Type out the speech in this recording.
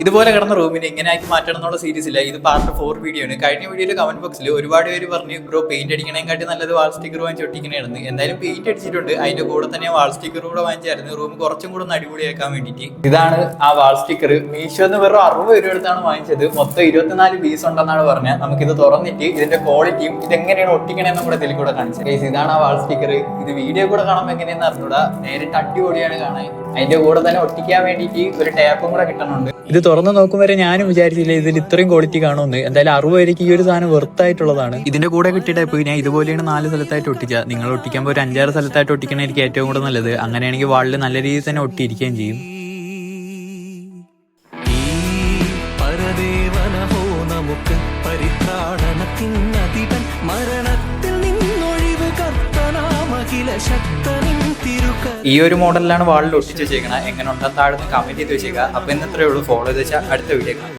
ഇതുപോലെ കിടന്ന റൂമിനെ ഇങ്ങനെ ആക്കി മാറ്റണം എന്നുള്ള സീരീസ് ഇല്ല. ഇത് പാർട്ട് 4 വീഡിയോ ആണ്. കഴിഞ്ഞ വീഡിയോയിൽ കമന്റ് ബോക്സിൽ ഒരുപാട് പേര് പറഞ്ഞു ബ്രോ പെയിന്റ് അടിക്കണേക്കാട്ടി നല്ലത് വാൾ സ്റ്റിക്കർ വാങ്ങിച്ച് ഒട്ടിക്കണേന്ന്. എന്തായാലും പെയിന്റ് അടിച്ചിട്ടുണ്ട്. അതിന്റെ കൂടെ തന്നെ വാൾ സ്റ്റിക്കർ കൂടെ വാങ്ങിച്ചായിരുന്നു റൂം കുറച്ചും കൂടെ ഒന്ന് അടിപൊളിയാക്കാൻ വേണ്ടിയിട്ട്. ഇതാണ് ആ വാൾ സ്റ്റിക്കർ. മീഷോ എന്ന് വെറും 60 രൂപ എടുത്താണ് വാങ്ങിച്ചത്. മൊത്തം 24 പീസ് ഉണ്ടെന്നാണ് പറഞ്ഞത്. നമുക്കിത് തുറന്നിട്ട് ഇതിന്റെ ക്വാളിറ്റിയും ഇതെങ്ങനെയാണ് ഒട്ടിക്കണേന്ന് കൂടെ ഇതിൽ കൂടെ കാണിച്ചത്. ഇതാണ് ആ വാൾ സ്റ്റിക്കർ. ഇത് വീഡിയോ കൂടെ കാണുമ്പോൾ എങ്ങനെയാണെന്ന് അറിഞ്ഞൂടാ. നേരിട്ട് അടിപൊളിയാണ് കാണാൻ. അതിന്റെ കൂടെ തന്നെ ഒട്ടിക്കാൻ വേണ്ടിയിട്ട് ഒരു ടാപ്പും കൂടെ കിട്ടണുണ്ട്. ഇത് തുറന്ന് നോക്കും വരെ ഞാനും വിചാരിച്ചില്ല ഇതിൽ ഇത്രയും ക്വാളിറ്റി കാണുമെന്ന്. എന്തായാലും 60 രൂപയ്ക്ക് ഈ ഒരു സാധനം വെറുത്തായിട്ടുള്ളതാണ്. ഇതിന്റെ കൂടെ കിട്ടിയ ടൈപ്പ് ഞാൻ ഇതുപോലെയാണ് 4 സ്ഥലത്തായിട്ട് ഒട്ടിച്ച. നിങ്ങൾ ഒട്ടിക്കുമ്പോൾ ഒരു 5-6 സ്ഥലത്തായിട്ട് ഒട്ടിക്കണായിരിക്കും ഏറ്റവും കൂടെ നല്ലത്. അങ്ങനെയാണെങ്കിൽ വാളിൽ നല്ല രീതിയിൽ തന്നെ ഒട്ടിയിരിക്കുകയും ചെയ്യും. ഈ ഒരു മോഡലിലാണ് വാളിൽ ഒട്ടിച്ച് വെച്ചേക്കണം. എങ്ങനെ ഉണ്ടെന്ന് താഴെ കമന്റ് ചെയ്ത് വെച്ചേക്കുക. അപ്പൊ ഇന്നത്രേ ഉള്ളൂ. ഫോളോ ചെയ്ത് വെച്ചാൽ അടുത്ത വീഡിയോ കാണാം.